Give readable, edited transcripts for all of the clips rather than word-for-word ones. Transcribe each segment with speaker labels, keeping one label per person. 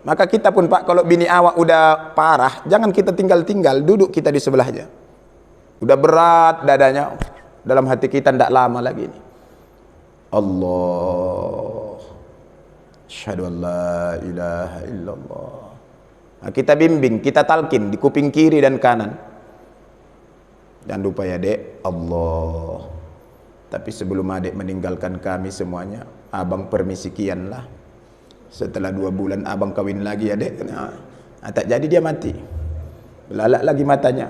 Speaker 1: Maka kita pun Pak, kalau bini awak udah parah, jangan kita tinggal-tinggal, duduk kita di sebelahnya. Udah berat dadanya, dalam hati kita tidak lama lagi ini. Allah, asyhadu an la ilaha illallah. Nah, kita bimbing, kita talkin di kuping kiri dan kanan. Jangan lupa ya dek, Allah. Tapi sebelum adik meninggalkan kami semuanya, abang permisi kian lah. Setelah 2 bulan abang kawin lagi ya dek. Nah, tak jadi dia mati. Belalak lagi matanya.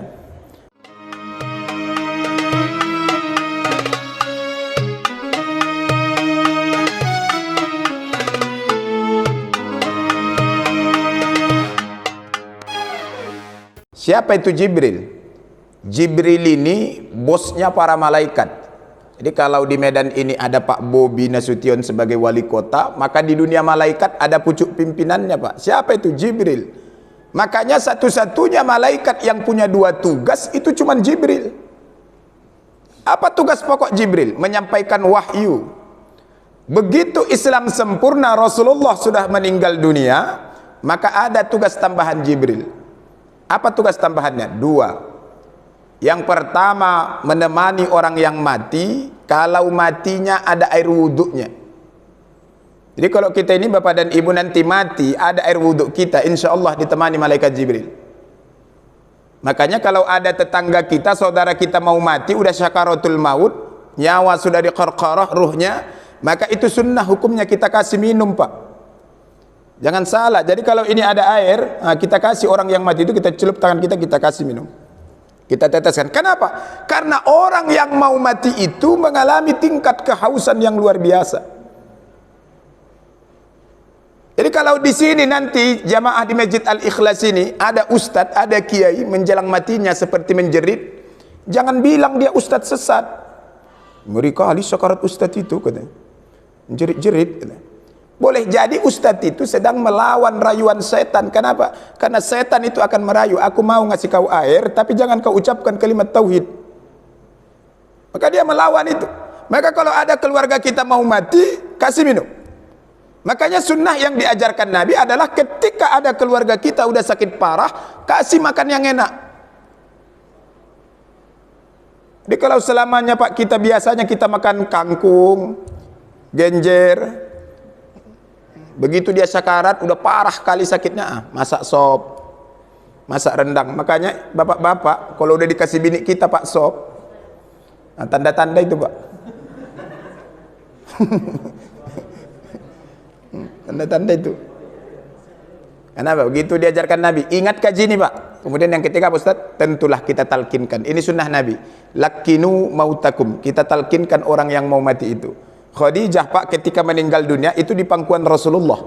Speaker 1: Siapa itu Jibril? Jibril ini bosnya para malaikat. Jadi kalau di Medan ini ada Pak Bobi Nasution sebagai wali kota, maka di dunia malaikat ada pucuk pimpinannya Pak. Siapa itu? Jibril. Makanya satu-satunya malaikat yang punya 2 tugas itu cuma Jibril. Apa tugas pokok Jibril? Menyampaikan wahyu. Begitu Islam sempurna, Rasulullah sudah meninggal dunia, maka ada tugas tambahan Jibril. Apa tugas tambahannya? 2. Yang pertama, menemani orang yang mati kalau matinya ada air wuduknya. Jadi kalau kita ini bapak dan ibu nanti mati, ada air wuduk kita, insya Allah ditemani malaikat Jibril. Makanya kalau ada tetangga kita, saudara kita mau mati, udah syakaratul maut, nyawa sudah diqarqarah ruhnya, maka itu sunnah hukumnya kita kasih minum Pak. Jangan salah. Jadi kalau ini ada air, kita kasih orang yang mati itu, kita celup tangan kita, kita kasih minum. Kita teteskan. Kenapa? Karena orang yang mau mati itu mengalami tingkat kehausan yang luar biasa. Jadi kalau di sini nanti jamaah di Masjid Al-Ikhlas ini ada ustadz, ada kiai menjelang matinya seperti menjerit, jangan bilang dia ustadz sesat. Ngeri kali sakarat ustadz itu katanya. Jerit-jerit katanya. Boleh jadi ustadz itu sedang melawan rayuan setan. Kenapa? Karena setan itu akan merayu, aku mau ngasih kau air, tapi jangan kau ucapkan kalimat tauhid. Maka dia melawan itu. Maka kalau ada keluarga kita mau mati, kasih minum. Makanya sunnah yang diajarkan Nabi adalah ketika ada keluarga kita udah sakit parah, kasih makan yang enak. Jadi kalau selamanya Pak, kita biasanya kita makan kangkung, genjer. Begitu dia sakarat, udah parah kali sakitnya, masak sop, masak rendang. Makanya bapak-bapak, kalau udah dikasih bini kita Pak sop, tanda-tanda itu Pak. Tanda-tanda itu. Kenapa? Begitu diajarkan Nabi. Ingat kaji ini Pak. Kemudian yang ketiga Pak Ustaz, tentulah kita talkinkan. Ini sunnah Nabi. Lakinu mautakum. Kita talkinkan orang yang mau mati itu. Khadijah Pak ketika meninggal dunia itu di pangkuan Rasulullah.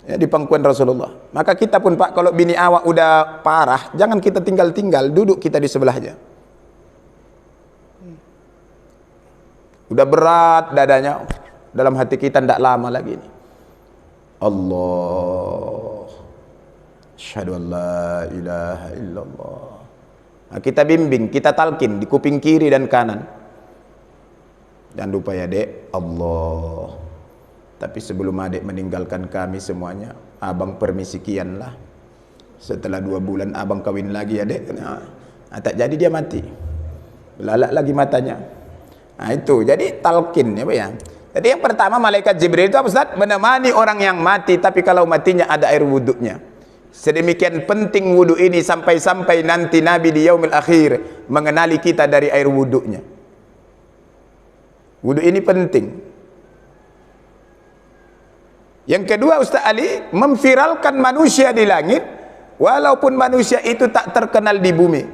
Speaker 1: Ya, di pangkuan Rasulullah. Maka kita pun Pak, kalau bini awak udah parah, jangan kita tinggal-tinggal, duduk kita di sebelahnya. Udah berat dadanya, dalam hati kita tidak lama lagi ini. Allah, asyhadu an la ilaha illallah. Nah, kita bimbing, kita talkin di kuping kiri dan kanan. Jangan lupa ya dek, Allah. Tapi sebelum adik meninggalkan kami semuanya, abang permisi kian lah. Setelah 2 bulan abang kawin lagi ya dek. Nah, tak jadi dia mati. Belalak lagi matanya. Nah itu, jadi talqin ya Pak ya. Jadi yang pertama malaikat Jibril itu apa Ustaz? Menemani orang yang mati, tapi kalau matinya ada air wuduknya. Sedemikian penting wudhu ini sampai-sampai nanti Nabi di yaumil akhir mengenali kita dari air wuduknya. Wudhu ini penting. Yang kedua Ustaz Ali, memviralkan manusia di langit walaupun manusia itu tak terkenal di bumi.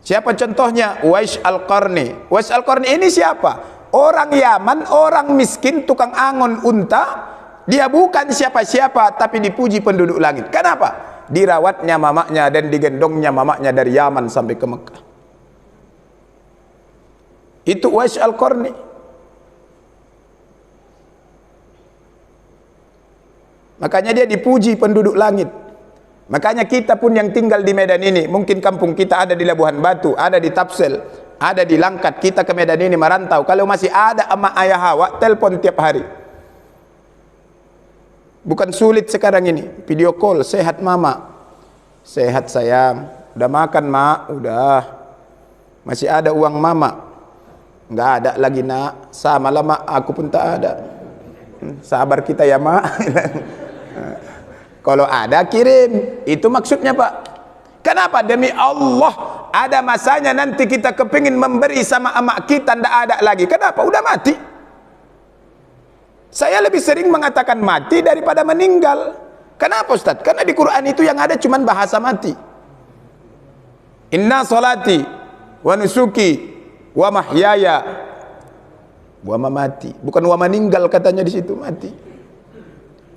Speaker 1: Siapa contohnya? Uwais Al-Qarni. Uwais Al-Qarni ini siapa? Orang Yaman, orang miskin, tukang angon unta. Dia bukan siapa-siapa, tapi dipuji penduduk langit. Kenapa? Dirawatnya mamaknya dan digendongnya mamaknya dari Yaman sampai ke Mekah. Itu Uwais Al-Qarni. Makanya dia dipuji penduduk langit. Makanya kita pun yang tinggal di Medan ini, mungkin kampung kita ada di Labuhan Batu, ada di Tapsel, ada di Langkat, kita ke Medan ini merantau. Kalau masih ada emak ayah Hawa, telepon tiap hari. Bukan sulit sekarang ini. Video call, sehat mama. Sehat sayang. Udah makan mak? Udah. Masih ada uang mama? Nggak ada lagi nak. Sama lah mak, aku pun tak ada. Sabar kita ya mak. Kalau ada kirim. Itu maksudnya pak. Kenapa? Demi Allah. Ada masanya nanti kita kepingin memberi sama emak kita, ndak ada lagi. Kenapa? Udah mati. Saya lebih sering mengatakan mati daripada meninggal. Kenapa Ustaz? Karena di Quran itu yang ada cuma bahasa mati. Inna salati wa nusuki wa mahyaya wa mamati. Bukan wa meninggal katanya di situ, mati.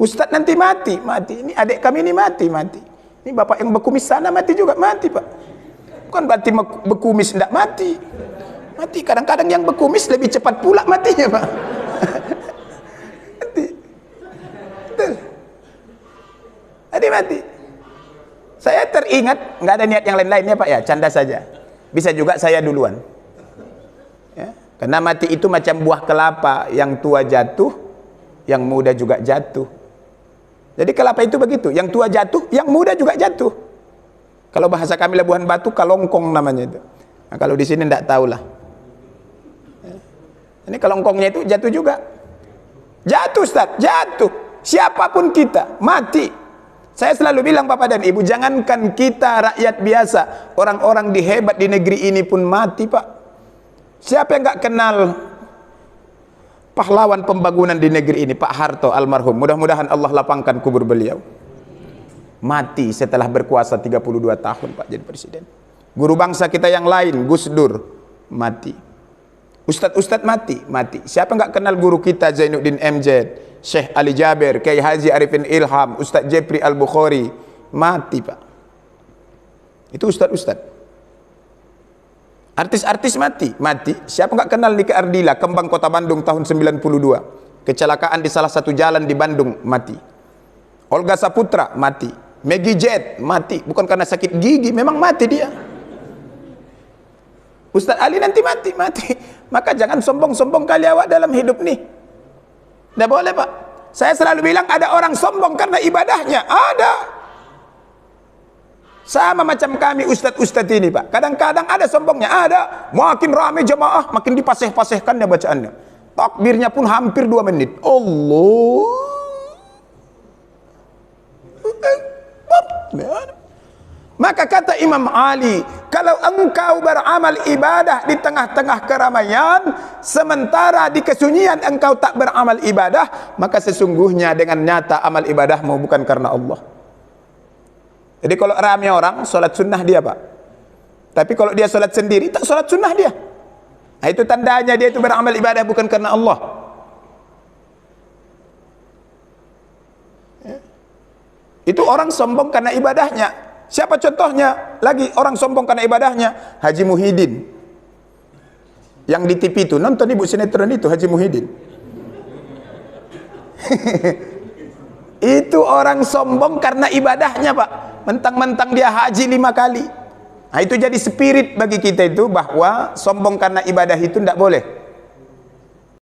Speaker 1: Ustaz nanti mati, mati. Ini adik kami ini mati. Ini bapak yang berkumis sana mati juga, mati pak. Bukan berarti berkumis tidak mati. Mati. Kadang-kadang yang berkumis lebih cepat pula matinya pak. Mati. Saya teringat, nggak ada niat yang lain-lainnya pak ya, canda saja. Bisa juga saya duluan. Ya, karena mati itu macam buah kelapa, yang tua jatuh, yang muda juga jatuh. Jadi kelapa itu begitu, yang tua jatuh, yang muda juga jatuh. Kalau bahasa kami Labuhan Batu, kalongkong namanya itu. Nah, kalau di sini nggak tahu lah. Ya. Ini kalongkongnya itu jatuh juga. Jatuh Ustaz, jatuh. Siapapun kita, mati. Saya selalu bilang Bapak dan Ibu, jangankan kita rakyat biasa, orang-orang di hebat di negeri ini pun mati Pak. Siapa yang nggak kenal pahlawan pembangunan di negeri ini, Pak Harto almarhum, mudah-mudahan Allah lapangkan kubur beliau. Mati setelah berkuasa 32 tahun Pak jadi presiden. Guru bangsa kita yang lain, Gus Dur, mati. Ustadz mati. Siapa nggak kenal guru kita Zainuddin MZ, Syekh Ali Jaber, Kiai Haji Arifin Ilham, Ustadz Jepri Al-Bukhari, mati Pak. Itu ustadz. Artis-artis mati. Siapa nggak kenal Nike Ardila, Kembang Kota Bandung tahun 92. Kecelakaan di salah satu jalan di Bandung, mati. Olga Saputra, mati. Maggie Jet, mati. Bukan karena sakit gigi, memang mati dia. Ustadz Ali nanti mati. Maka jangan sombong-sombong kali awak dalam hidup nih. Tidak boleh Pak. Saya selalu bilang ada orang sombong karena ibadahnya. Ada. Sama macam kami ustadz ini Pak. Kadang-kadang ada sombongnya. Ada. Makin ramai jemaah, makin dipaseh-pasehkannya bacaannya. Takbirnya pun hampir 2 menit. Allah. Maka kata Imam Ali, kalau engkau beramal ibadah di tengah-tengah keramaian, sementara di kesunyian engkau tak beramal ibadah, maka sesungguhnya dengan nyata amal ibadahmu bukan karena Allah. Jadi kalau ramai orang, sholat sunnah dia Pak. Tapi kalau dia sholat sendiri, tak sholat sunnah dia. Nah, itu tandanya dia itu beramal ibadah bukan karena Allah. Itu orang sombong karena ibadahnya. Siapa contohnya? Lagi orang sombong karena ibadahnya, Haji Muhyiddin. Yang di TV itu, nonton ibu sinetron itu Haji Muhyiddin. Itu orang sombong karena ibadahnya Pak. Mentang-mentang dia haji 5 kali. Nah, itu jadi spirit bagi kita itu bahwa sombong karena ibadah itu tidak boleh.